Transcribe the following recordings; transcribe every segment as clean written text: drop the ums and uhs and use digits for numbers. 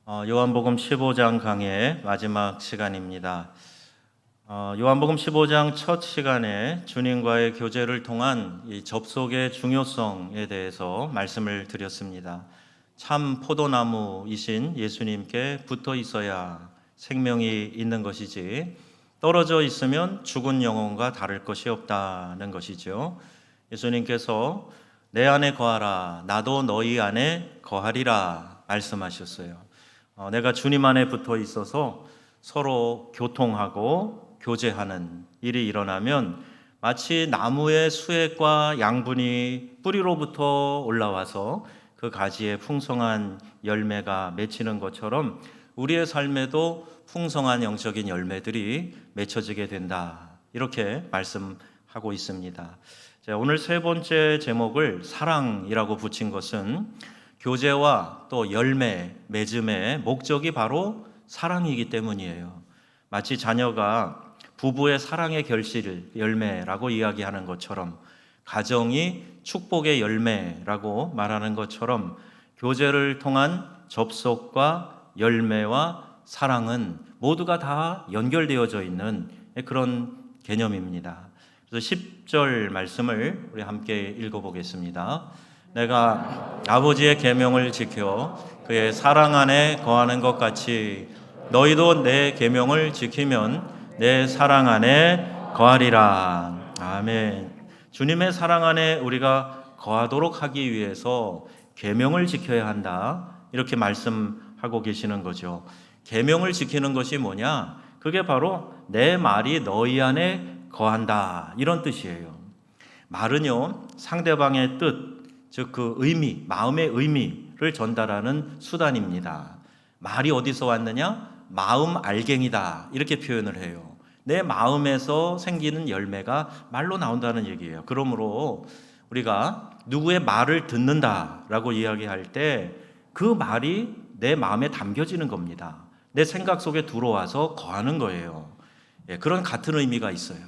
요한복음 15장 강의 마지막 시간입니다. 요한복음 15장 첫 시간에 주님과의 교제를 통한 이 접속의 중요성에 대해서 말씀을 드렸습니다. 참 포도나무이신 예수님께 붙어 있어야 생명이 있는 것이지 떨어져 있으면 죽은 영혼과 다를 것이 없다는 것이죠. 예수님께서 내 안에 거하라, 나도 너희 안에 거하리라 말씀하셨어요. 내가 주님 안에 붙어 있어서 서로 교통하고 교제하는 일이 일어나면 마치 나무의 수액과 양분이 뿌리로부터 올라와서 그 가지에 풍성한 열매가 맺히는 것처럼 우리의 삶에도 풍성한 영적인 열매들이 맺혀지게 된다. 이렇게 말씀하고 있습니다. 오늘 세 번째 제목을 사랑이라고 붙인 것은 교제와 또 열매, 맺음의 목적이 바로 사랑이기 때문이에요. 마치 자녀가 부부의 사랑의 결실, 열매라고 이야기하는 것처럼 가정이 축복의 열매라고 말하는 것처럼 교제를 통한 접속과 열매와 사랑은 모두가 다 연결되어져 있는 그런 개념입니다. 그래서 10절 말씀을 우리 함께 읽어보겠습니다. 내가 아버지의 계명을 지켜 그의 사랑 안에 거하는 것 같이 너희도 내 계명을 지키면 내 사랑 안에 거하리라. 아멘. 주님의 사랑 안에 우리가 거하도록 하기 위해서 계명을 지켜야 한다. 이렇게 말씀하고 계시는 거죠. 계명을 지키는 것이 뭐냐? 그게 바로 내 말이 너희 안에 거한다. 이런 뜻이에요. 말은요, 상대방의 뜻, 즉 그 의미, 마음의 의미를 전달하는 수단입니다. 말이 어디서 왔느냐? 마음 알갱이다. 이렇게 표현을 해요. 내 마음에서 생기는 열매가 말로 나온다는 얘기예요. 그러므로 우리가 누구의 말을 듣는다라고 이야기할 때 그 말이 내 마음에 담겨지는 겁니다. 내 생각 속에 들어와서 거하는 거예요. 그런 같은 의미가 있어요.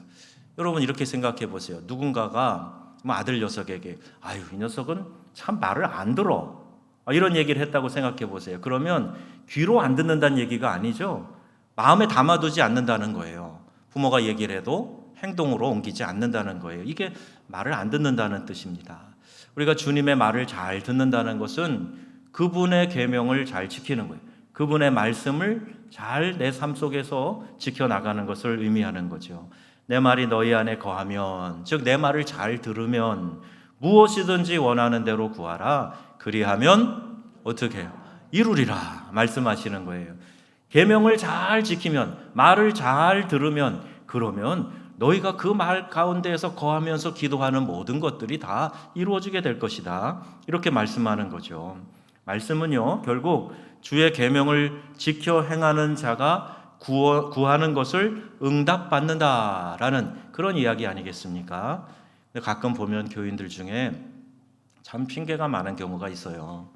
여러분 이렇게 생각해 보세요. 누군가가 아들 녀석에게 아유 이 녀석은 참 말을 안 들어 이런 얘기를 했다고 생각해 보세요. 그러면 귀로 안 듣는다는 얘기가 아니죠. 마음에 담아두지 않는다는 거예요. 부모가 얘기를 해도 행동으로 옮기지 않는다는 거예요. 이게 말을 안 듣는다는 뜻입니다. 우리가 주님의 말을 잘 듣는다는 것은 그분의 계명을 잘 지키는 거예요. 그분의 말씀을 잘 내 삶 속에서 지켜나가는 것을 의미하는 거죠. 내 말이 너희 안에 거하면, 즉 내 말을 잘 들으면 무엇이든지 원하는 대로 구하라. 그리하면 어떻게 해요? 이루리라 말씀하시는 거예요. 계명을 잘 지키면, 말을 잘 들으면, 그러면 너희가 그 말 가운데에서 거하면서 기도하는 모든 것들이 다 이루어지게 될 것이다. 이렇게 말씀하는 거죠. 말씀은요, 결국 주의 계명을 지켜 행하는 자가 구하는 것을 응답받는다라는 그런 이야기 아니겠습니까? 가끔 보면 교인들 중에 참 핑계가 많은 경우가 있어요.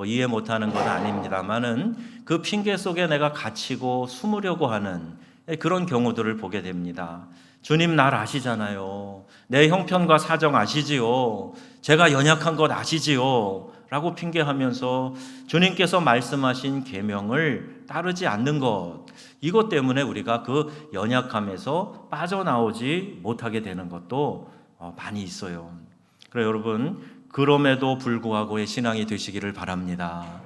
이해 못하는 건 아닙니다만은 그 핑계 속에 내가 갇히고 숨으려고 하는 그런 경우들을 보게 됩니다. 주님 날 아시잖아요. 내 형편과 사정 아시지요. 제가 연약한 것 아시지요. 라고 핑계하면서 주님께서 말씀하신 계명을 따르지 않는 것, 이것 때문에 우리가 그 연약함에서 빠져나오지 못하게 되는 것도 많이 있어요. 그래서 여러분 그럼에도 불구하고의 신앙이 되시기를 바랍니다.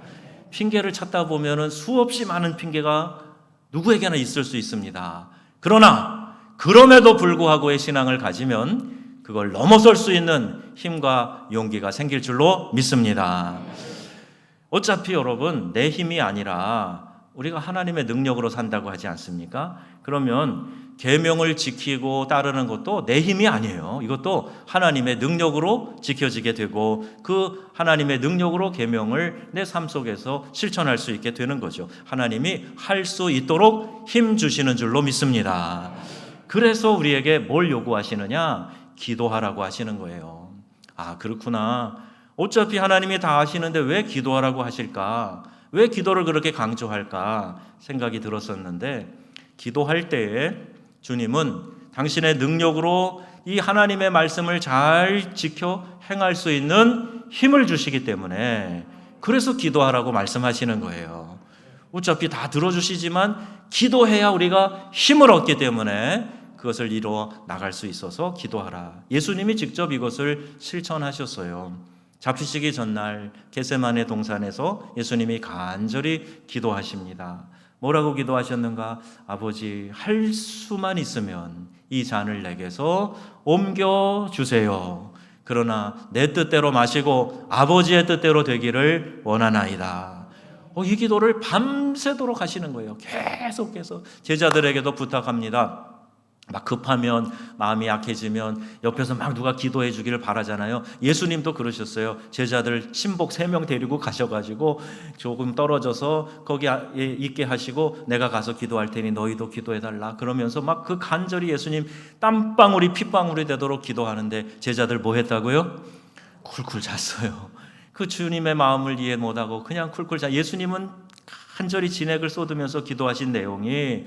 핑계를 찾다 보면은 수없이 많은 핑계가 누구에게나 있을 수 있습니다. 그러나 그럼에도 불구하고의 신앙을 가지면 그걸 넘어설 수 있는 힘과 용기가 생길 줄로 믿습니다. 어차피 여러분 내 힘이 아니라 우리가 하나님의 능력으로 산다고 하지 않습니까? 그러면 계명을 지키고 따르는 것도 내 힘이 아니에요. 이것도 하나님의 능력으로 지켜지게 되고 그 하나님의 능력으로 계명을 내 삶 속에서 실천할 수 있게 되는 거죠. 하나님이 할 수 있도록 힘 주시는 줄로 믿습니다. 그래서 우리에게 뭘 요구하시느냐? 기도하라고 하시는 거예요. 아, 그렇구나. 어차피 하나님이 다 하시는데 왜 기도하라고 하실까? 왜 기도를 그렇게 강조할까? 생각이 들었었는데 기도할 때에 주님은 당신의 능력으로 이 하나님의 말씀을 잘 지켜 행할 수 있는 힘을 주시기 때문에 그래서 기도하라고 말씀하시는 거예요. 어차피 다 들어주시지만 기도해야 우리가 힘을 얻기 때문에 그것을 이루어 나갈 수 있어서 기도하라. 예수님이 직접 이것을 실천하셨어요. 잡히시기 전날 겟세마네 동산에서 예수님이 간절히 기도하십니다. 뭐라고 기도하셨는가? 아버지, 할 수만 있으면 이 잔을 내게서 옮겨주세요. 그러나 내 뜻대로 마시고 아버지의 뜻대로 되기를 원하나이다. 이 기도를 밤새도록 하시는 거예요. 계속해서 제자들에게도 부탁합니다. 막 급하면, 마음이 약해지면 옆에서 막 누가 기도해 주기를 바라잖아요. 예수님도 그러셨어요. 제자들 신복 3명 데리고 가셔가지고 조금 떨어져서 거기 있게 하시고 내가 가서 기도할 테니 너희도 기도해달라 그러면서 막 그 간절히 예수님 땀방울이 핏방울이 되도록 기도하는데 제자들 뭐 했다고요? 쿨쿨 잤어요. 그 주님의 마음을 이해 못하고 그냥 쿨쿨 자. 예수님은 간절히 진액을 쏟으면서 기도하신 내용이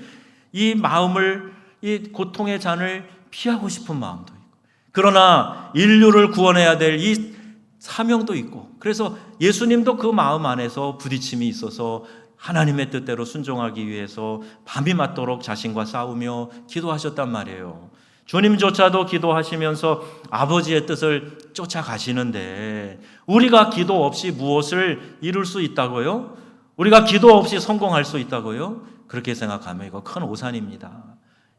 이 마음을, 이 고통의 잔을 피하고 싶은 마음도 있고, 그러나 인류를 구원해야 될 이 사명도 있고, 그래서 예수님도 그 마음 안에서 부딪힘이 있어서 하나님의 뜻대로 순종하기 위해서 밤이 맞도록 자신과 싸우며 기도하셨단 말이에요. 주님조차도 기도하시면서 아버지의 뜻을 쫓아가시는데 우리가 기도 없이 무엇을 이룰 수 있다고요? 우리가 기도 없이 성공할 수 있다고요? 그렇게 생각하면 이거 큰 오산입니다.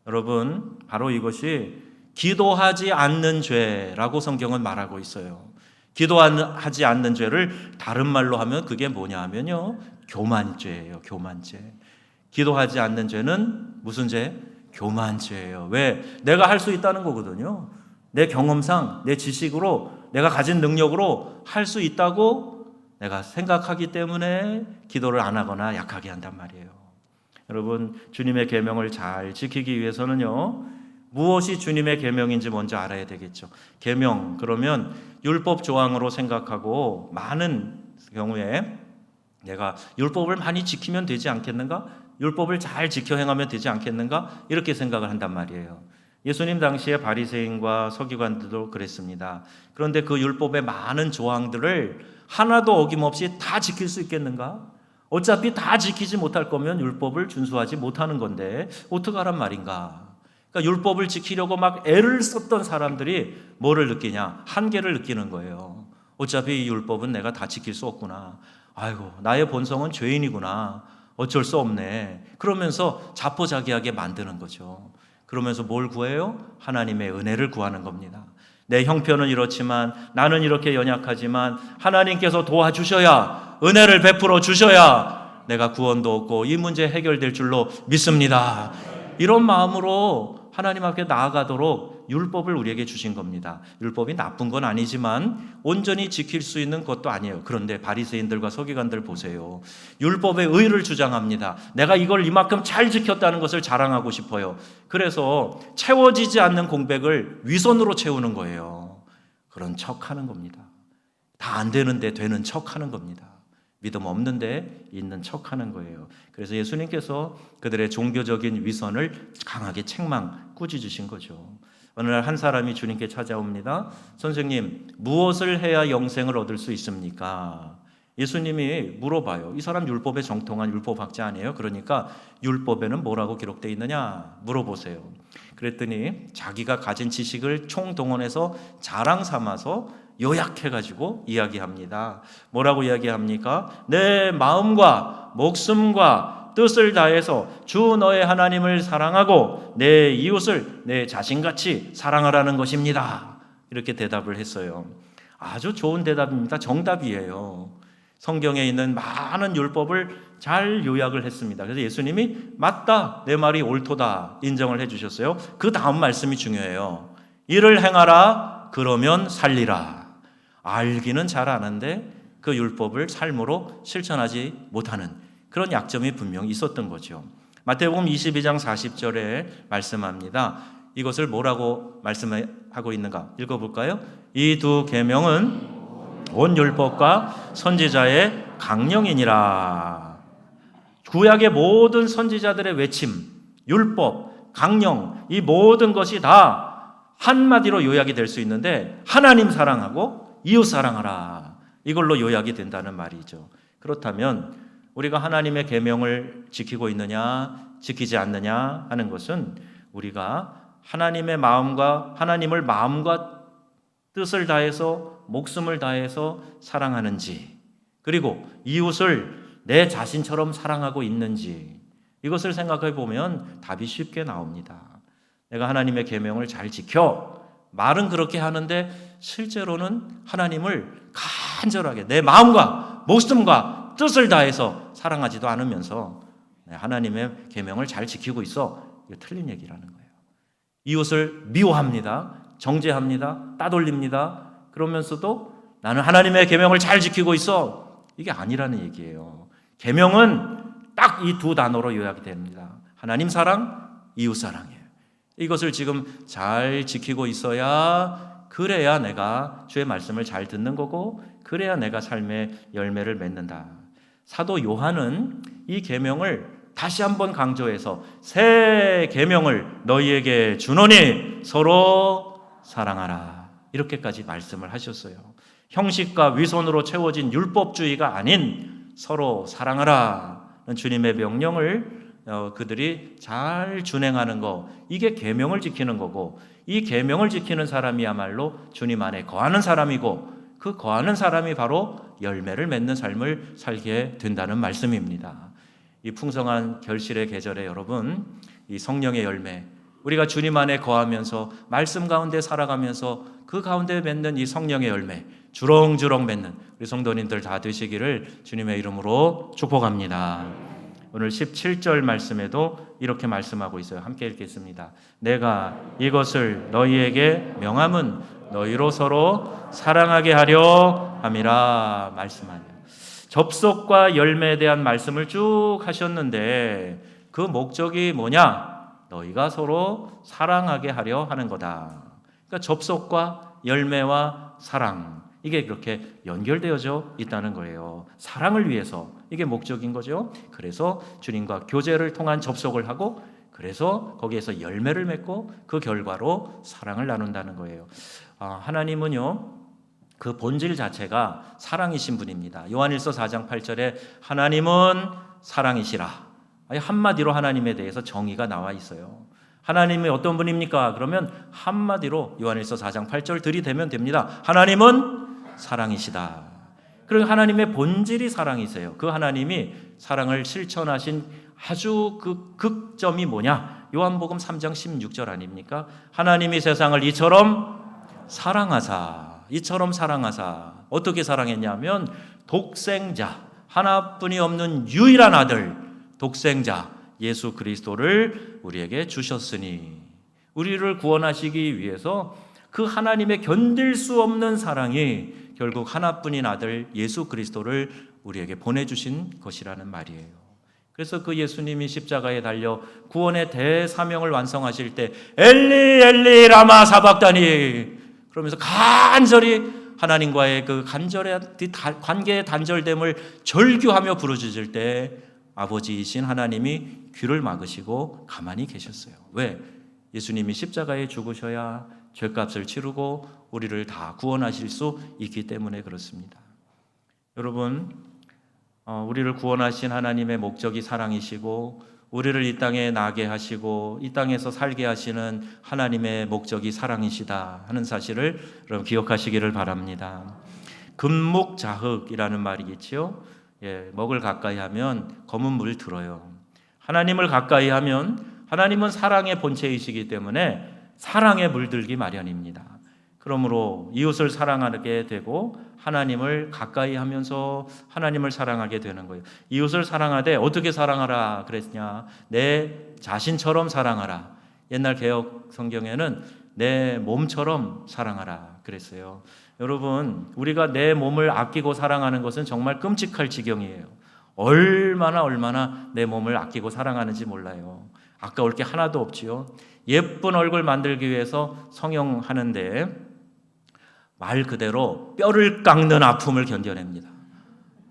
여러분, 바로 이것이 기도하지 않는 죄라고 성경은 말하고 있어요. 기도하지 않는 죄를 다른 말로 하면 그게 뭐냐 하면요, 교만죄예요. 교만죄. 기도하지 않는 죄는 무슨 죄? 교만죄예요. 왜? 내가 할 수 있다는 거거든요. 내 경험상, 내 지식으로, 내가 가진 능력으로 할 수 있다고 내가 생각하기 때문에 기도를 안 하거나 약하게 한단 말이에요. 여러분, 주님의 계명을 잘 지키기 위해서는요, 무엇이 주님의 계명인지 먼저 알아야 되겠죠. 계명, 그러면 율법 조항으로 생각하고 많은 경우에 내가 율법을 많이 지키면 되지 않겠는가? 율법을 잘 지켜 행하면 되지 않겠는가? 이렇게 생각을 한단 말이에요. 예수님 당시에 바리새인과 서기관들도 그랬습니다. 그런데 그 율법의 많은 조항들을 하나도 어김없이 다 지킬 수 있겠는가? 어차피 다 지키지 못할 거면 율법을 준수하지 못하는 건데 어떡하란 말인가? 그러니까 율법을 지키려고 막 애를 썼던 사람들이 뭐를 느끼냐? 한계를 느끼는 거예요. 어차피 이 율법은 내가 다 지킬 수 없구나. 아이고, 나의 본성은 죄인이구나. 어쩔 수 없네. 그러면서 자포자기하게 만드는 거죠. 그러면서 뭘 구해요? 하나님의 은혜를 구하는 겁니다. 내 형편은 이렇지만, 나는 이렇게 연약하지만 하나님께서 도와주셔야, 은혜를 베풀어 주셔야 내가 구원도 얻고 이 문제 해결될 줄로 믿습니다. 이런 마음으로 하나님 앞에 나아가도록 율법을 우리에게 주신 겁니다. 율법이 나쁜 건 아니지만 온전히 지킬 수 있는 것도 아니에요. 그런데 바리새인들과 서기관들 보세요. 율법의 의를 주장합니다. 내가 이걸 이만큼 잘 지켰다는 것을 자랑하고 싶어요. 그래서 채워지지 않는 공백을 위선으로 채우는 거예요. 그런 척하는 겁니다. 다 안 되는데 되는 척하는 겁니다. 믿음 없는데 있는 척하는 거예요. 그래서 예수님께서 그들의 종교적인 위선을 강하게 책망 꾸짖으신 거죠. 어느 날 한 사람이 주님께 찾아옵니다. 선생님, 무엇을 해야 영생을 얻을 수 있습니까? 예수님이 물어봐요. 이 사람 율법에 정통한 율법학자 아니에요? 그러니까 율법에는 뭐라고 기록되어 있느냐 물어보세요. 그랬더니 자기가 가진 지식을 총동원해서 자랑 삼아서 요약해가지고 이야기합니다. 뭐라고 이야기합니까? 내 마음과 목숨과 뜻을 다해서 주 너의 하나님을 사랑하고 내 이웃을 내 자신같이 사랑하라는 것입니다. 이렇게 대답을 했어요. 아주 좋은 대답입니다. 정답이에요. 성경에 있는 많은 율법을 잘 요약을 했습니다. 그래서 예수님이 맞다, 내 말이 옳도다 인정을 해주셨어요. 그 다음 말씀이 중요해요. 이를 행하라, 그러면 살리라. 알기는 잘 아는데 그 율법을 삶으로 실천하지 못하는 그런 약점이 분명히 있었던 거죠. 마태복음 22장 40절에 말씀합니다. 이것을 뭐라고 말씀하고 있는가? 읽어볼까요? 이 두 계명은 온 율법과 선지자의 강령이니라. 구약의 모든 선지자들의 외침, 율법, 강령, 이 모든 것이 다 한마디로 요약이 될 수 있는데 하나님 사랑하고 이웃 사랑하라, 이걸로 요약이 된다는 말이죠. 그렇다면 우리가 하나님의 계명을 지키고 있느냐 지키지 않느냐 하는 것은 우리가 하나님의 마음과 하나님을 마음과 뜻을 다해서 목숨을 다해서 사랑하는지, 그리고 이웃을 내 자신처럼 사랑하고 있는지, 이것을 생각해 보면 답이 쉽게 나옵니다. 내가 하나님의 계명을 잘 지켜, 말은 그렇게 하는데 실제로는 하나님을 간절하게 내 마음과 목숨과 뜻을 다해서 사랑하지도 않으면서 하나님의 계명을 잘 지키고 있어. 이거 틀린 얘기라는 거예요. 이웃을 미워합니다. 정죄합니다. 따돌립니다. 그러면서도 나는 하나님의 계명을 잘 지키고 있어. 이게 아니라는 얘기예요. 계명은 딱 이 두 단어로 요약이 됩니다. 하나님 사랑, 이웃 사랑이에요. 이것을 지금 잘 지키고 있어야, 그래야 내가 주의 말씀을 잘 듣는 거고, 그래야 내가 삶의 열매를 맺는다. 사도 요한은 이 계명을 다시 한번 강조해서 새 계명을 너희에게 주노니 서로 사랑하라, 이렇게까지 말씀을 하셨어요. 형식과 위선으로 채워진 율법주의가 아닌 서로 사랑하라 주님의 명령을 그들이 잘 준행하는 거, 이게 계명을 지키는 거고, 이 계명을 지키는 사람이야말로 주님 안에 거하는 사람이고, 그 거하는 사람이 바로 열매를 맺는 삶을 살게 된다는 말씀입니다. 이 풍성한 결실의 계절에 여러분, 이 성령의 열매, 우리가 주님 안에 거하면서 말씀 가운데 살아가면서 그 가운데 맺는 이 성령의 열매, 주렁주렁 맺는 우리 성도님들 다 되시기를 주님의 이름으로 축복합니다. 오늘 17절 말씀에도 이렇게 말씀하고 있어요. 함께 읽겠습니다. 내가 이것을 너희에게 명함은 너희로 서로 사랑하게 하려 함이라 말씀하네요. 접속과 열매에 대한 말씀을 쭉 하셨는데 그 목적이 뭐냐? 너희가 서로 사랑하게 하려 하는 거다. 그러니까 접속과 열매와 사랑, 이게 그렇게 연결되어져 있다는 거예요. 사랑을 위해서, 이게 목적인 거죠. 그래서 주님과 교제를 통한 접속을 하고, 그래서 거기에서 열매를 맺고 그 결과로 사랑을 나눈다는 거예요. 하나님은요, 그 본질 자체가 사랑이신 분입니다. 요한일서 4장 8절에 하나님은 사랑이시라. 한마디로 하나님에 대해서 정의가 나와 있어요. 하나님이 어떤 분입니까? 그러면 한마디로 요한일서 4장 8절 들이대면 됩니다. 하나님은 사랑이시다. 그리고 하나님의 본질이 사랑이세요. 그 하나님이 사랑을 실천하신 아주 그 극점이 뭐냐? 요한복음 3장 16절 아닙니까? 하나님이 세상을 이처럼 사랑하사, 어떻게 사랑했냐면 독생자, 하나뿐이 없는 유일한 아들, 독생자 예수 그리스도를 우리에게 주셨으니, 우리를 구원하시기 위해서 그 하나님의 견딜 수 없는 사랑이 결국 하나뿐인 아들 예수 그리스도를 우리에게 보내주신 것이라는 말이에요. 그래서 그 예수님이 십자가에 달려 구원의 대사명을 완성하실 때 엘리 엘리 라마 사박다니 그러면서 간절히 하나님과의 그 관계의 단절됨을 절규하며 부르짖을 때 아버지이신 하나님이 귀를 막으시고 가만히 계셨어요. 왜? 예수님이 십자가에 죽으셔야 죄값을 치르고 우리를 다 구원하실 수 있기 때문에 그렇습니다. 여러분, 우리를 구원하신 하나님의 목적이 사랑이시고, 우리를 이 땅에 나게 하시고 이 땅에서 살게 하시는 하나님의 목적이 사랑이시다 하는 사실을 여러분 기억하시기를 바랍니다. 금묵자흑이라는 말이 있지요. 먹을 가까이 하면 검은 물 들어요. 하나님을 가까이 하면 하나님은 사랑의 본체이시기 때문에 사랑에 물들기 마련입니다. 그러므로 이웃을 사랑하게 되고 하나님을 가까이 하면서 하나님을 사랑하게 되는 거예요. 이웃을 사랑하되 어떻게 사랑하라 그랬냐? 내 자신처럼 사랑하라. 옛날 개역 성경에는 내 몸처럼 사랑하라 그랬어요. 여러분, 우리가 내 몸을 아끼고 사랑하는 것은 정말 끔찍할 지경이에요. 얼마나 내 몸을 아끼고 사랑하는지 몰라요. 아까울 게 하나도 없지요. 예쁜 얼굴 만들기 위해서 성형하는데 말 그대로 뼈를 깎는 아픔을 견뎌냅니다.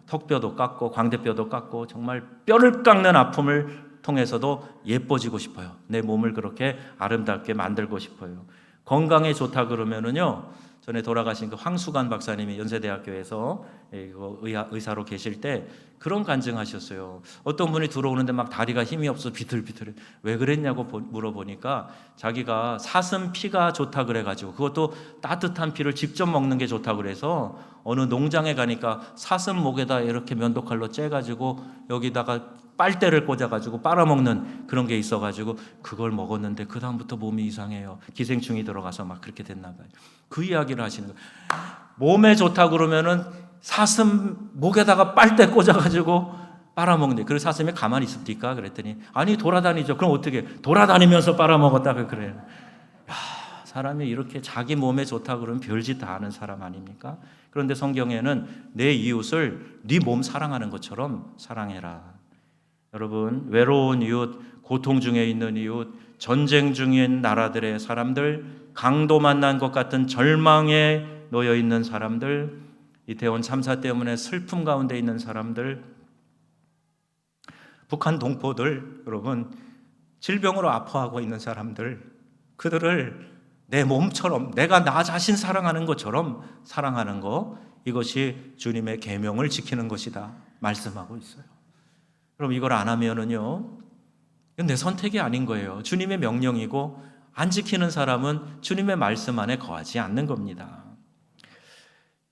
턱뼈도 깎고 광대뼈도 깎고 정말 뼈를 깎는 아픔을 통해서도 예뻐지고 싶어요. 내 몸을 그렇게 아름답게 만들고 싶어요. 건강에 좋다 그러면은요, 전에 돌아가신 그 황수관 박사님이 연세대학교에서 의사로 계실 때 그런 간증하셨어요. 어떤 분이 들어오는데 막 다리가 힘이 없어 비틀비틀해. 왜 그랬냐고 물어보니까 자기가 사슴 피가 좋다 그래가지고, 그것도 따뜻한 피를 직접 먹는 게 좋다 그래서 어느 농장에 가니까 사슴 목에다 이렇게 면도칼로 째가지고 여기다가 빨대를 꽂아가지고 빨아먹는 그런 게 있어가지고 그걸 먹었는데 그 다음부터 몸이 이상해요. 기생충이 들어가서 막 그렇게 됐나 봐요. 그 이야기를 하시는 거예요. 몸에 좋다 그러면은 사슴 목에다가 빨대 꽂아가지고 빨아먹는데, 그 사슴이 가만히 있습니까? 그랬더니 아니 돌아다니죠. 그럼 어떻게 돌아다니면서 빨아먹었다 그래요. 야, 사람이 이렇게 자기 몸에 좋다 그러면 별짓 다 하는 사람 아닙니까? 그런데 성경에는 내 이웃을 네 몸 사랑하는 것처럼 사랑해라. 여러분, 외로운 이웃, 고통 중에 있는 이웃, 전쟁 중인 나라들의 사람들, 강도 만난 것 같은 절망에 놓여 있는 사람들, 이태원 참사 때문에 슬픔 가운데 있는 사람들, 북한 동포들, 여러분 질병으로 아파하고 있는 사람들, 그들을 내 몸처럼, 내가 나 자신 사랑하는 것처럼 사랑하는 것, 이것이 주님의 계명을 지키는 것이다 말씀하고 있어요. 그럼 이걸 안 하면은요, 이건 내 선택이 아닌 거예요. 주님의 명령이고 안 지키는 사람은 주님의 말씀 안에 거하지 않는 겁니다.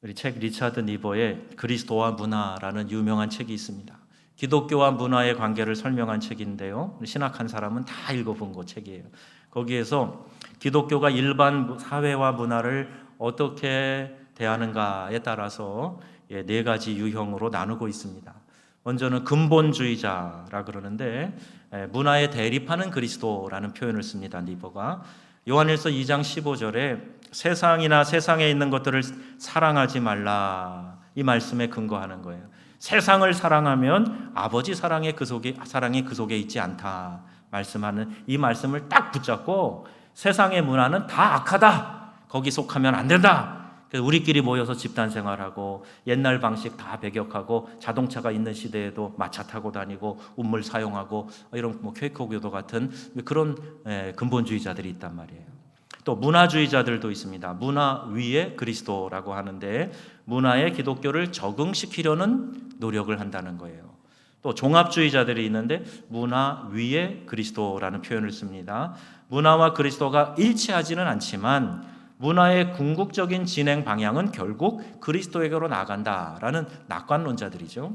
우리 책 리차드 니버의 그리스도와 문화라는 유명한 책이 있습니다. 기독교와 문화의 관계를 설명한 책인데요, 신학한 사람은 다 읽어본 그 책이에요. 거기에서 기독교가 일반 사회와 문화를 어떻게 대하는가에 따라서 4가지 유형으로 나누고 있습니다. 먼저는 근본주의자라 그러는데, 문화에 대립하는 그리스도라는 표현을 씁니다. 니버가 요한일서 2장 15절에 세상이나 세상에 있는 것들을 사랑하지 말라, 이 말씀에 근거하는 거예요. 세상을 사랑하면 아버지 사랑이 그 속에 있지 않다 말씀하는 이 말씀을 딱 붙잡고, 세상의 문화는 다 악하다, 거기 속하면 안 된다, 그래서 우리끼리 모여서 집단 생활하고 옛날 방식 다 배격하고 자동차가 있는 시대에도 마차 타고 다니고 우물 사용하고 이런 퀘이커교도 같은 그런 근본주의자들이 있단 말이에요. 또 문화주의자들도 있습니다. 문화 위에 그리스도라고 하는데, 문화에 기독교를 적응시키려는 노력을 한다는 거예요. 또 종합주의자들이 있는데 문화 위에 그리스도라는 표현을 씁니다. 문화와 그리스도가 일치하지는 않지만 문화의 궁극적인 진행 방향은 결국 그리스도에게로 나간다라는 낙관론자들이죠.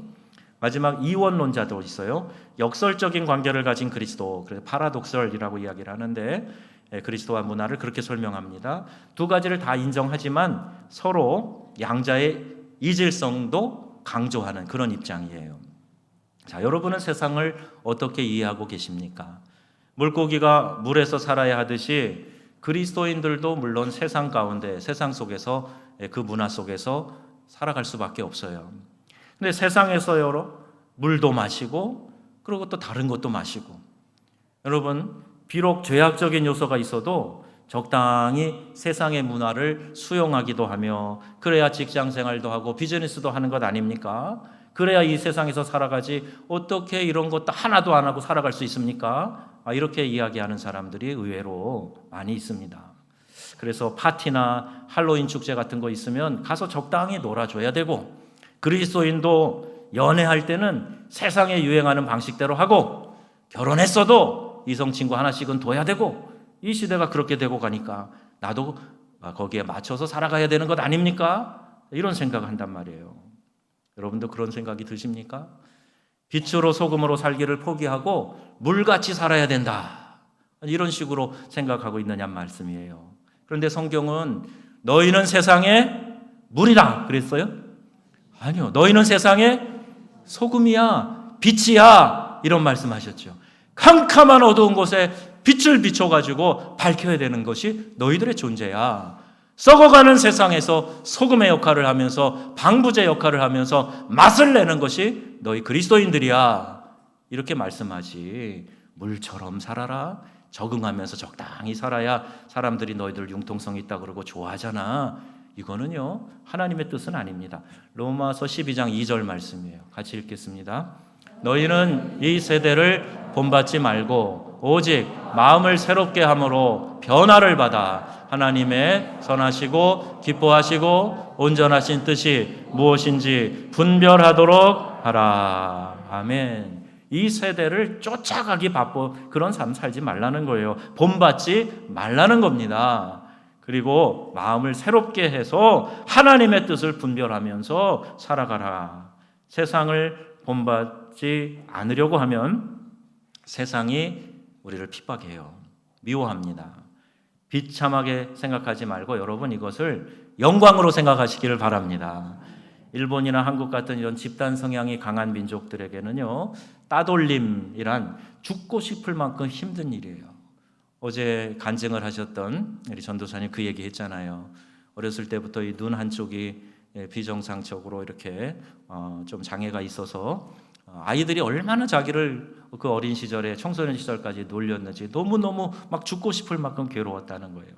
마지막 이원론자도 있어요. 역설적인 관계를 가진 그리스도, 그래서 파라독설이라고 이야기를 하는데, 그리스도와 문화를 그렇게 설명합니다. 2가지를 다 인정하지만 서로 양자의 이질성도 강조하는 그런 입장이에요. 자, 여러분은 세상을 어떻게 이해하고 계십니까? 물고기가 물에서 살아야 하듯이 그리스도인들도 물론 세상 가운데, 세상 속에서, 그 문화 속에서 살아갈 수밖에 없어요. 근데 세상에서 물도 마시고 그리고 또 다른 것도 마시고, 여러분 비록 죄악적인 요소가 있어도 적당히 세상의 문화를 수용하기도 하며, 그래야 직장 생활도 하고 비즈니스도 하는 것 아닙니까? 그래야 이 세상에서 살아가지 어떻게 이런 것도 하나도 안 하고 살아갈 수 있습니까? 이렇게 이야기하는 사람들이 의외로 많이 있습니다. 그래서 파티나 할로윈 축제 같은 거 있으면 가서 적당히 놀아줘야 되고, 그리스도인도 연애할 때는 세상에 유행하는 방식대로 하고, 결혼했어도 이성 친구 하나씩은 둬야 되고, 이 시대가 그렇게 되고 가니까 나도 거기에 맞춰서 살아가야 되는 것 아닙니까? 이런 생각을 한단 말이에요. 여러분도 그런 생각이 드십니까? 빛으로 소금으로 살기를 포기하고 물같이 살아야 된다, 이런 식으로 생각하고 있느냐 말씀이에요. 그런데 성경은 너희는 세상의 물이다 그랬어요? 아니요, 너희는 세상의 소금이야, 빛이야, 이런 말씀하셨죠. 캄캄한 어두운 곳에 빛을 비춰가지고 밝혀야 되는 것이 너희들의 존재야. 썩어가는 세상에서 소금의 역할을 하면서 방부제 역할을 하면서 맛을 내는 것이 너희 그리스도인들이야, 이렇게 말씀하지, 물처럼 살아라, 적응하면서 적당히 살아야 사람들이 너희들 융통성 있다 그러고 좋아하잖아, 이거는요 하나님의 뜻은 아닙니다. 로마서 12장 2절 말씀이에요. 같이 읽겠습니다. 너희는 이 세대를 본받지 말고 오직 마음을 새롭게 함으로 변화를 받아 하나님의 선하시고 기뻐하시고 온전하신 뜻이 무엇인지 분별하도록 하라. 아멘. 이 세대를 쫓아가기 바빠 그런 삶 살지 말라는 거예요. 본받지 말라는 겁니다. 그리고 마음을 새롭게 해서 하나님의 뜻을 분별하면서 살아가라. 세상을 본받지 않으려고 하면 세상이 우리를 핍박해요. 미워합니다. 비참하게 생각하지 말고 여러분 이것을 영광으로 생각하시기를 바랍니다. 일본이나 한국 같은 이런 집단 성향이 강한 민족들에게는요, 따돌림이란 죽고 싶을 만큼 힘든 일이에요. 어제 간증을 하셨던 우리 전도사님 그 얘기 했잖아요. 어렸을 때부터 이 눈 한쪽이 비정상적으로 이렇게 좀 장애가 있어서 아이들이 얼마나 자기를 그 어린 시절에 청소년 시절까지 놀렸는지 너무너무 막 죽고 싶을 만큼 괴로웠다는 거예요.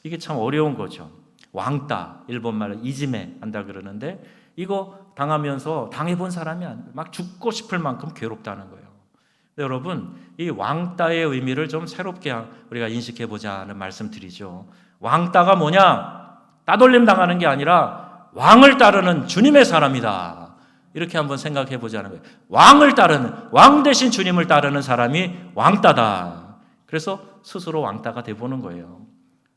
이게 참 어려운 거죠. 왕따, 일본말로 이지메 한다 그러는데 이거 당하면서 당해본 사람이 막 죽고 싶을 만큼 괴롭다는 거예요. 여러분, 이 왕따의 의미를 좀 새롭게 우리가 인식해보자는 말씀 드리죠. 왕따가 뭐냐? 따돌림 당하는 게 아니라 왕을 따르는 주님의 사람이다. 이렇게 한번 생각해 보자는 거예요. 왕을 따르는, 왕 대신 주님을 따르는 사람이 왕따다. 그래서 스스로 왕따가 돼보는 거예요.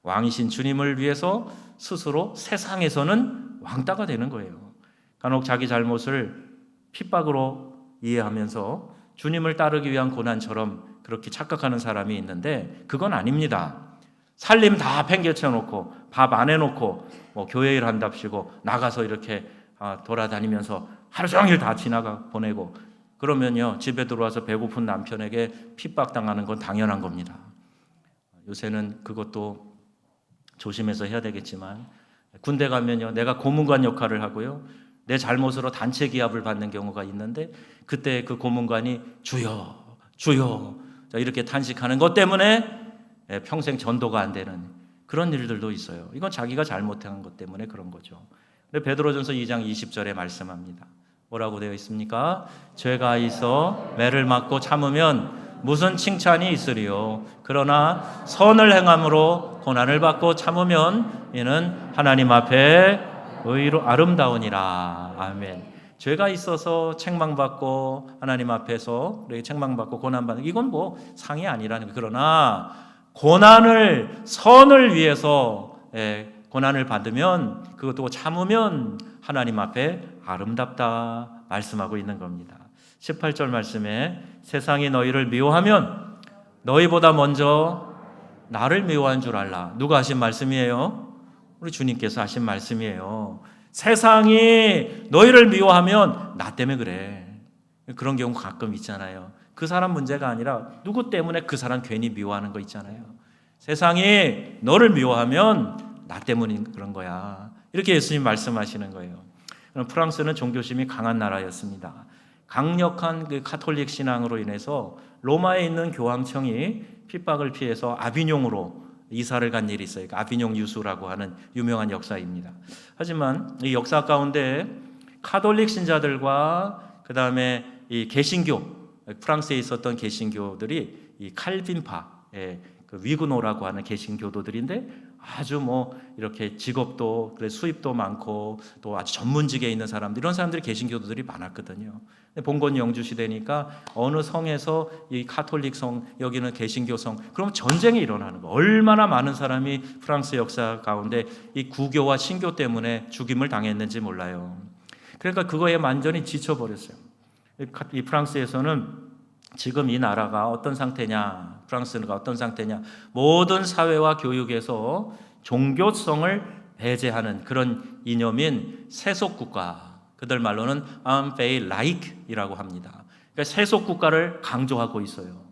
왕이신 주님을 위해서 스스로 세상에서는 왕따가 되는 거예요. 간혹 자기 잘못을 핍박으로 이해하면서 주님을 따르기 위한 고난처럼 그렇게 착각하는 사람이 있는데 그건 아닙니다. 살림 다 팽개쳐 놓고 밥 안 해놓고 뭐 교회 일 한답시고 나가서 이렇게 돌아다니면서 하루 종일 다 지나가 보내고 그러면요 집에 들어와서 배고픈 남편에게 핍박당하는 건 당연한 겁니다. 요새는 그것도 조심해서 해야 되겠지만 군대 가면요 내가 고문관 역할을 하고요 내 잘못으로 단체 기합을 받는 경우가 있는데 그때 그 고문관이 주여 주여 이렇게 탄식하는 것 때문에 평생 전도가 안 되는 그런 일들도 있어요. 이건 자기가 잘못한 것 때문에 그런 거죠. 근데 베드로전서 2장 20절에 말씀합니다. 뭐라고 되어 있습니까? 죄가 있어 매를 맞고 참으면 무슨 칭찬이 있으리요. 그러나 선을 행함으로 고난을 받고 참으면 이는 하나님 앞에 의로 아름다우니라. 아멘. 죄가 있어서 책망받고 하나님 앞에서 우리 책망받고 고난받는 이건 뭐 상이 아니라는 거예요. 그러나 고난을 선을 위해서 고난을 받으면 그것도 참으면 하나님 앞에 아름답다 말씀하고 있는 겁니다. 18절 말씀에 세상이 너희를 미워하면 너희보다 먼저 나를 미워한 줄 알라. 누가 하신 말씀이에요? 우리 주님께서 하신 말씀이에요. 세상이 너희를 미워하면 나 때문에 그래. 그런 경우 가끔 있잖아요. 그 사람 문제가 아니라 누구 때문에 그 사람 괜히 미워하는 거 있잖아요. 세상이 너를 미워하면 나 때문에 그런 거야. 이렇게 예수님 말씀하시는 거예요. 프랑스는 종교심이 강한 나라였습니다. 강력한 그 가톨릭 신앙으로 인해서 로마에 있는 교황청이 핍박을 피해서 아비뇽으로 이사를 간 일이 있어요. 아비뇽 유수라고 하는 유명한 역사입니다. 하지만 이 역사 가운데 가톨릭 신자들과 그 다음에 이 개신교 프랑스에 있었던 개신교들이 이 칼빈파의 그 위그노라고 하는 개신교도들인데 아주 뭐 이렇게 직업도 그래 수입도 많고 또 아주 전문직에 있는 사람들 이런 사람들이 개신교도들이 많았거든요. 봉건 영주 시대니까 어느 성에서 이 가톨릭 성 여기는 개신교 성 그럼 전쟁이 일어나는 거. 얼마나 많은 사람이 프랑스 역사 가운데 이 구교와 신교 때문에 죽임을 당했는지 몰라요. 그러니까 그거에 완전히 지쳐버렸어요. 이 프랑스에서는 지금 이 나라가 어떤 상태냐, 프랑스가 어떤 상태냐, 모든 사회와 교육에서 종교성을 배제하는 그런 이념인 세속국가, 그들 말로는 un-pays laïque이라고 합니다. 그러니까 세속국가를 강조하고 있어요.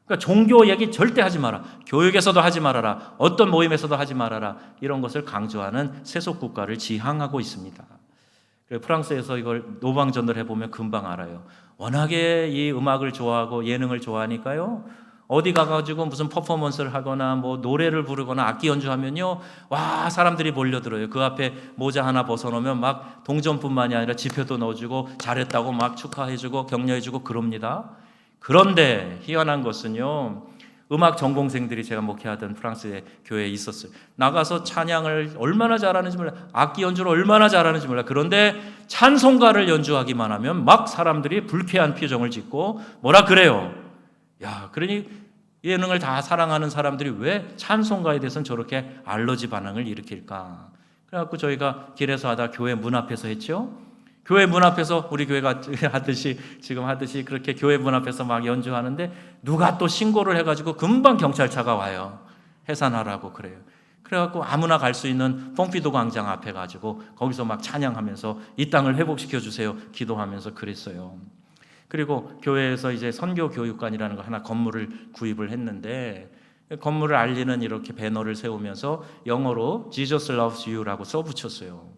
그러니까 종교 얘기 절대 하지 마라. 교육에서도 하지 말아라. 어떤 모임에서도 하지 말아라. 이런 것을 강조하는 세속국가를 지향하고 있습니다. 프랑스에서 이걸 노방전을 해보면 금방 알아요. 워낙에 이 음악을 좋아하고 예능을 좋아하니까요. 어디 가가지고 무슨 퍼포먼스를 하거나 뭐 노래를 부르거나 악기 연주하면요. 와 사람들이 몰려들어요. 그 앞에 모자 하나 벗어놓으면 막 동전뿐만이 아니라 지표도 넣어주고 잘했다고 막 축하해주고 격려해주고 그럽니다. 그런데 희한한 것은요. 음악 전공생들이 제가 목회하던 프랑스의 교회에 있었어요. 나가서 찬양을 얼마나 잘하는지 몰라. 악기 연주를 얼마나 잘하는지 몰라. 그런데 찬송가를 연주하기만 하면 막 사람들이 불쾌한 표정을 짓고 뭐라 그래요. 야, 그러니 예능을 다 사랑하는 사람들이 왜 찬송가에 대해서는 저렇게 알러지 반응을 일으킬까? 그래갖고 저희가 길에서 하다 교회 문 앞에서 했죠. 교회 문 앞에서 우리 교회가 지금 하듯이 그렇게 교회 문 앞에서 막 연주하는데 누가 또 신고를 해가지고 금방 경찰차가 와요. 해산하라고 그래요. 그래갖고 아무나 갈 수 있는 pompidu 광장 앞에 가지고 거기서 막 찬양하면서 이 땅을 회복시켜 주세요 기도하면서 그랬어요. 그리고 교회에서 이제 선교 교육관이라는 거 하나 건물을 구입을 했는데 건물을 알리는 이렇게 배너를 세우면서 영어로 Jesus loves you라고 써붙였어요.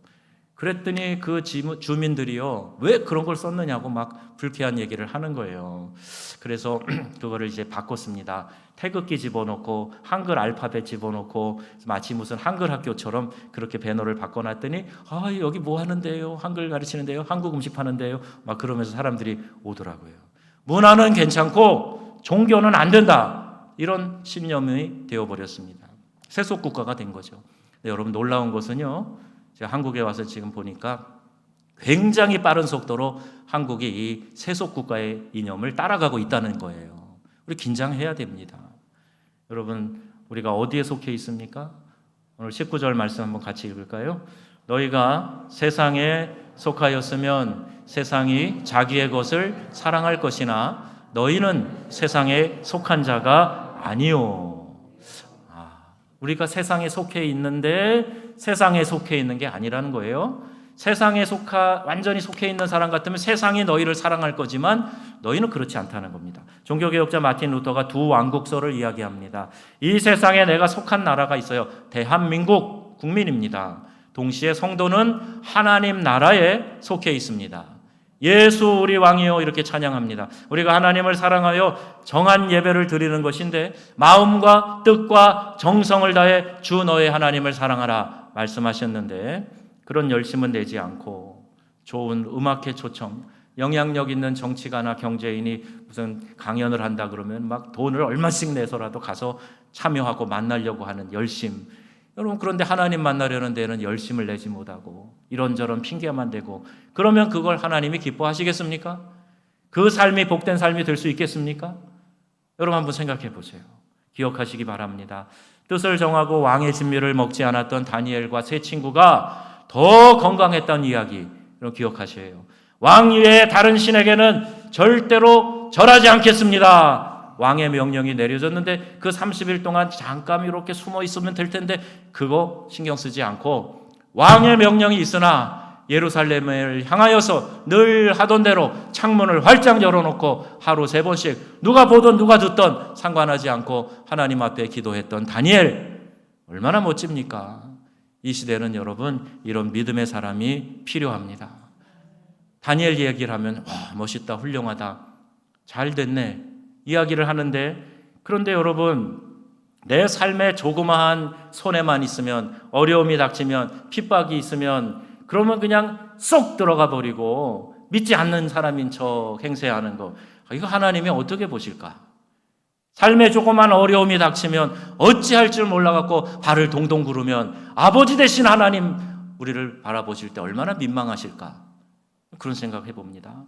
그랬더니 그 주민들이요, 왜 그런 걸 썼느냐고 막 불쾌한 얘기를 하는 거예요. 그래서 그거를 이제 바꿨습니다. 태극기 집어넣고 한글 알파벳 집어넣고 마치 무슨 한글 학교처럼 그렇게 배너를 바꿔놨더니 아, 여기 뭐 하는데요? 한글 가르치는데요? 한국 음식 파는데요? 막 그러면서 사람들이 오더라고요. 문화는 괜찮고 종교는 안 된다. 이런 신념이 되어버렸습니다. 세속 국가가 된 거죠. 네, 여러분 놀라운 것은요, 제가 한국에 와서 지금 보니까 굉장히 빠른 속도로 한국이 이 세속 국가의 이념을 따라가고 있다는 거예요. 우리 긴장해야 됩니다. 여러분, 우리가 어디에 속해 있습니까? 오늘 19절 말씀 한번 같이 읽을까요? 너희가 세상에 속하였으면 세상이 자기의 것을 사랑할 것이나 너희는 세상에 속한 자가 아니요. 우리가 세상에 속해 있는데 세상에 속해 있는 게 아니라는 거예요. 세상에 완전히 속해 있는 사람 같으면 세상이 너희를 사랑할 거지만 너희는 그렇지 않다는 겁니다. 종교개혁자 마틴 루터가 두 왕국서를 이야기합니다. 이 세상에 내가 속한 나라가 있어요. 대한민국 국민입니다. 동시에 성도는 하나님 나라에 속해 있습니다. 예수 우리 왕이요 이렇게 찬양합니다. 우리가 하나님을 사랑하여 정한 예배를 드리는 것인데 마음과 뜻과 정성을 다해 주 너의 하나님을 사랑하라 말씀하셨는데 그런 열심은 내지 않고 좋은 음악회 초청, 영향력 있는 정치가나 경제인이 무슨 강연을 한다 그러면 막 돈을 얼마씩 내서라도 가서 참여하고 만나려고 하는 열심. 여러분, 그런데 하나님 만나려는 데는 열심을 내지 못하고 이런저런 핑계만 대고 그러면 그걸 하나님이 기뻐하시겠습니까? 그 삶이 복된 삶이 될 수 있겠습니까? 여러분 한번 생각해 보세요. 기억하시기 바랍니다. 뜻을 정하고 왕의 진미를 먹지 않았던 다니엘과 세 친구가 더 건강했다는 이야기, 여러분 기억하셔야 해요. 왕 외에 다른 신에게는 절대로 절하지 않겠습니다. 왕의 명령이 내려졌는데 그 30일 동안 잠깐 이렇게 숨어 있으면 될 텐데 그거 신경 쓰지 않고 왕의 명령이 있으나 예루살렘을 향하여서 늘 하던 대로 창문을 활짝 열어놓고 하루 3번씩 누가 보든 누가 듣던 상관하지 않고 하나님 앞에 기도했던 다니엘, 얼마나 멋집니까? 이 시대는 여러분 이런 믿음의 사람이 필요합니다. 다니엘 얘기를 하면 와, 멋있다, 훌륭하다, 잘 됐네 이야기를 하는데, 그런데 여러분 내 삶에 조그마한 손해만 있으면, 어려움이 닥치면, 핍박이 있으면 그러면 그냥 쏙 들어가 버리고 믿지 않는 사람인 척 행세하는 거, 이거 하나님이 어떻게 보실까? 삶에 조그만 어려움이 닥치면 어찌할 줄 몰라갖고 발을 동동 구르면 아버지 되신 하나님 우리를 바라보실 때 얼마나 민망하실까? 그런 생각 해봅니다.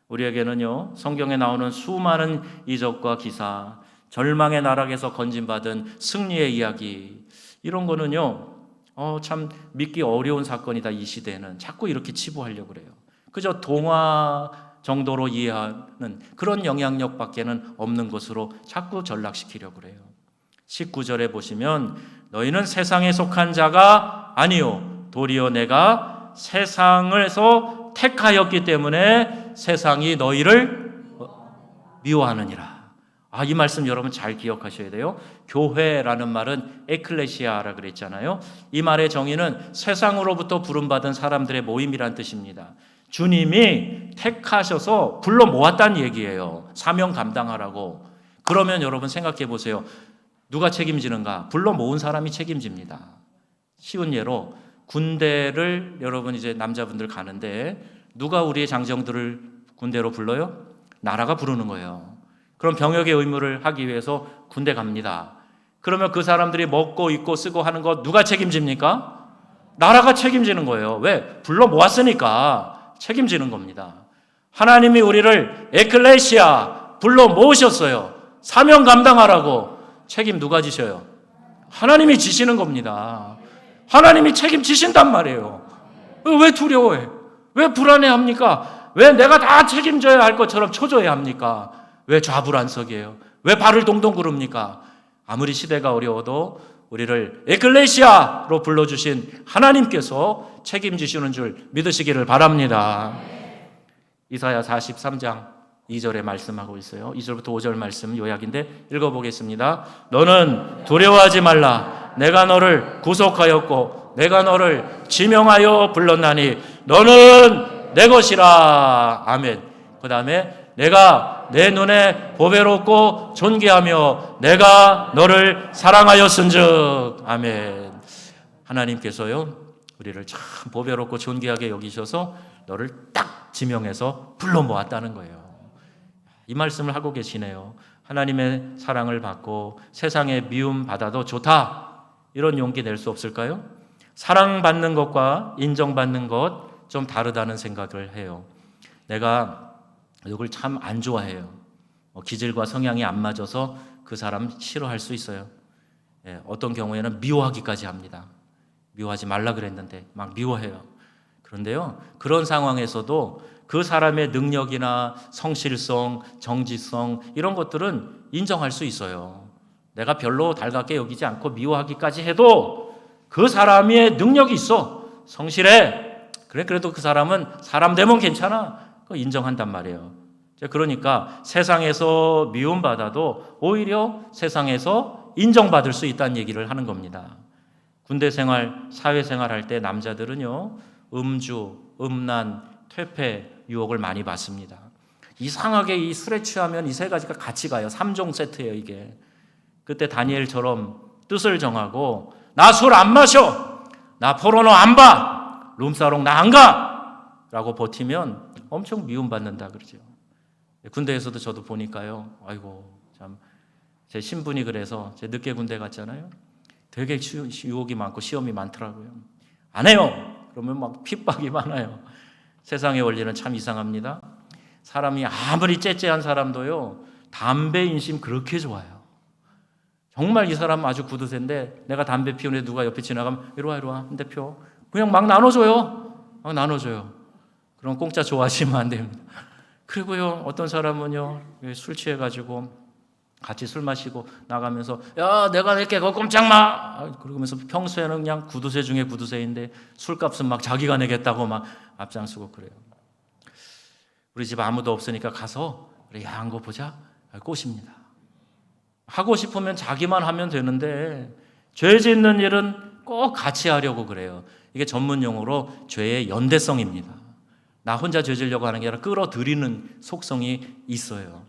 우리에게는요, 성경에 나오는 수많은 이적과 기사, 절망의 나락에서 건진받은 승리의 이야기, 이런 거는요, 참 믿기 어려운 사건이다. 이 시대에는 자꾸 이렇게 치부하려고 그래요. 그저 동화 정도로 이해하는 그런 영향력밖에는 없는 것으로 자꾸 전락시키려고 그래요. 19절에 보시면 너희는 세상에 속한 자가 아니요 도리어 내가 세상에서 택하였기 때문에 세상이 너희를 미워하느니라. 이 말씀 여러분 잘 기억하셔야 돼요. 교회라는 말은 에클레시아라 그랬잖아요. 이 말의 정의는 세상으로부터 부름받은 사람들의 모임이란 뜻입니다. 주님이 택하셔서 불러 모았다는 얘기예요. 사명 감당하라고. 그러면 여러분 생각해 보세요. 누가 책임지는가? 불러 모은 사람이 책임집니다. 쉬운 예로 군대를 여러분 이제 남자분들 가는데 누가 우리의 장정들을 군대로 불러요? 나라가 부르는 거예요. 그럼 병역의 의무를 하기 위해서 군대 갑니다. 그러면 그 사람들이 먹고 입고 쓰고 하는 거 누가 책임집니까? 나라가 책임지는 거예요. 왜? 불러 모았으니까 책임지는 겁니다. 하나님이 우리를 에클레시아 불러 모으셨어요. 사명 감당하라고. 책임 누가 지셔요? 하나님이 지시는 겁니다. 하나님이 책임지신단 말이에요. 왜 두려워해? 왜 불안해합니까? 왜 내가 다 책임져야 할 것처럼 초조해 합니까? 왜 좌불안석이에요? 왜 발을 동동 구릅니까? 아무리 시대가 어려워도 우리를 에클레시아로 불러주신 하나님께서 책임지시는 줄 믿으시기를 바랍니다. 이사야 43장 2절에 말씀하고 있어요. 2절부터 5절 말씀 요약인데 읽어보겠습니다. 너는 두려워하지 말라. 내가 너를 구속하였고 내가 너를 지명하여 불렀나니 너는 내 것이라. 아멘. 그 다음에 내가 내 눈에 보배롭고 존귀하며 내가 너를 사랑하였은즉. 아멘. 하나님께서요 우리를 참 보배롭고 존귀하게 여기셔서 너를 딱 지명해서 불러 모았다는 거예요. 이 말씀을 하고 계시네요. 하나님의 사랑을 받고 세상에 미움 받아도 좋다, 이런 용기 낼 수 없을까요? 사랑받는 것과 인정받는 것 좀 다르다는 생각을 해요. 내가 누굴 참 안 좋아해요. 기질과 성향이 안 맞아서 그 사람 싫어할 수 있어요. 어떤 경우에는 미워하기까지 합니다. 미워하지 말라 그랬는데 막 미워해요. 그런데요, 그런 상황에서도 그 사람의 능력이나 성실성, 정지성 이런 것들은 인정할 수 있어요. 내가 별로 달갑게 여기지 않고 미워하기까지 해도 그 사람의 능력이 있어. 성실해. 그래도 그 사람은 사람 되면 괜찮아. 그거 인정한단 말이에요. 그러니까 세상에서 미움받아도 오히려 세상에서 인정받을 수 있다는 얘기를 하는 겁니다. 군대 생활, 사회생활 할 때 남자들은요, 음주, 음란, 퇴폐 유혹을 많이 받습니다. 이상하게 이 술에 취하면 이 세 가지가 같이 가요. 3종 세트예요, 이게. 그때 다니엘처럼 뜻을 정하고 나 술 안 마셔, 나 포르노 안 봐, 룸사롱 나 안 가 라고 버티면 엄청 미움받는다 그러죠. 군대에서도 저도 보니까요, 아이고 참 제 신분이 그래서 제 늦게 군대 갔잖아요. 되게 유혹이 많고 시험이 많더라고요. 안 해요. 그러면 막 핍박이 많아요. 세상의 원리는 참 이상합니다. 사람이 아무리 째째한 사람도요, 담배 인심 그렇게 좋아요. 정말 이 사람 아주 구두쇠인데 내가 담배 피우는데 누가 옆에 지나가면 이리 와 한 대 펴. 그냥 막 나눠줘요. 그럼 공짜 좋아하시면 안 됩니다. 그리고요, 어떤 사람은요, 술 취해가지고 같이 술 마시고 나가면서 야 내가 낼게 그거 꼼짝 마 그러면서 평소에는 그냥 구두쇠 중에 구두쇠인데 술값은 막 자기가 내겠다고 막 앞장서고 그래요. 우리 집 아무도 없으니까 가서 그래 야한 거 보자 꼬십니다. 하고 싶으면 자기만 하면 되는데 죄 짓는 일은 꼭 같이 하려고 그래요. 이게 전문 용어로 죄의 연대성입니다. 나 혼자 죄 지려고 하는 게 아니라 끌어들이는 속성이 있어요.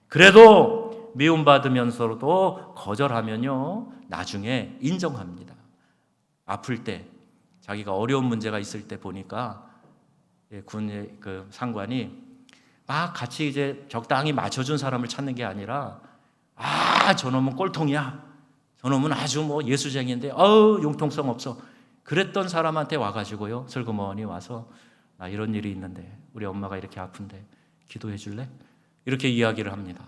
그래도 미움받으면서도 거절하면요, 나중에 인정합니다. 아플 때, 자기가 어려운 문제가 있을 때 보니까 군의 그 상관이 막 같이 이제 적당히 맞춰준 사람을 찾는 게 아니라 저놈은 꼴통이야. 저놈은 아주 뭐 예수쟁이인데 융통성 없어. 그랬던 사람한테 와가지고요, 슬그머니 와서 나 이런 일이 있는데 우리 엄마가 이렇게 아픈데 기도해 줄래? 이렇게 이야기를 합니다.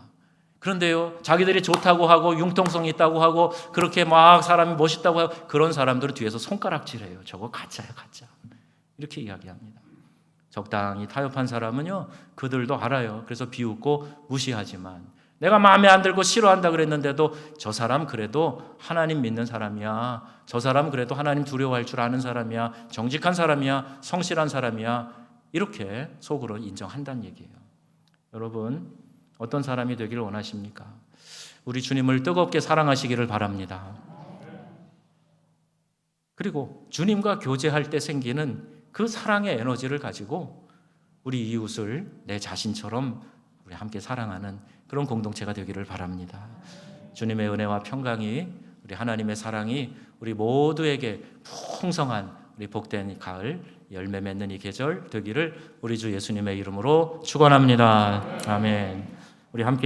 그런데요, 자기들이 좋다고 하고 융통성 있다고 하고 그렇게 막 사람이 멋있다고 하고 그런 사람들은 뒤에서 손가락질해요. 저거 가짜야 가짜. 이렇게 이야기합니다. 적당히 타협한 사람은요, 그들도 알아요. 그래서 비웃고 무시하지만 내가 마음에 안 들고 싫어한다 그랬는데도 저 사람 그래도 하나님 믿는 사람이야. 저 사람 그래도 하나님 두려워할 줄 아는 사람이야. 정직한 사람이야. 성실한 사람이야. 이렇게 속으로 인정한다는 얘기예요. 여러분, 어떤 사람이 되기를 원하십니까? 우리 주님을 뜨겁게 사랑하시기를 바랍니다. 그리고 주님과 교제할 때 생기는 그 사랑의 에너지를 가지고 우리 이웃을 내 자신처럼 우리 함께 사랑하는 그런 공동체가 되기를 바랍니다. 주님의 은혜와 평강이, 우리 하나님의 사랑이 우리 모두에게 풍성한 우리 복된 가을 열매 맺는 이 계절 되기를 우리 주 예수님의 이름으로 축원합니다. 아멘. 우리 함께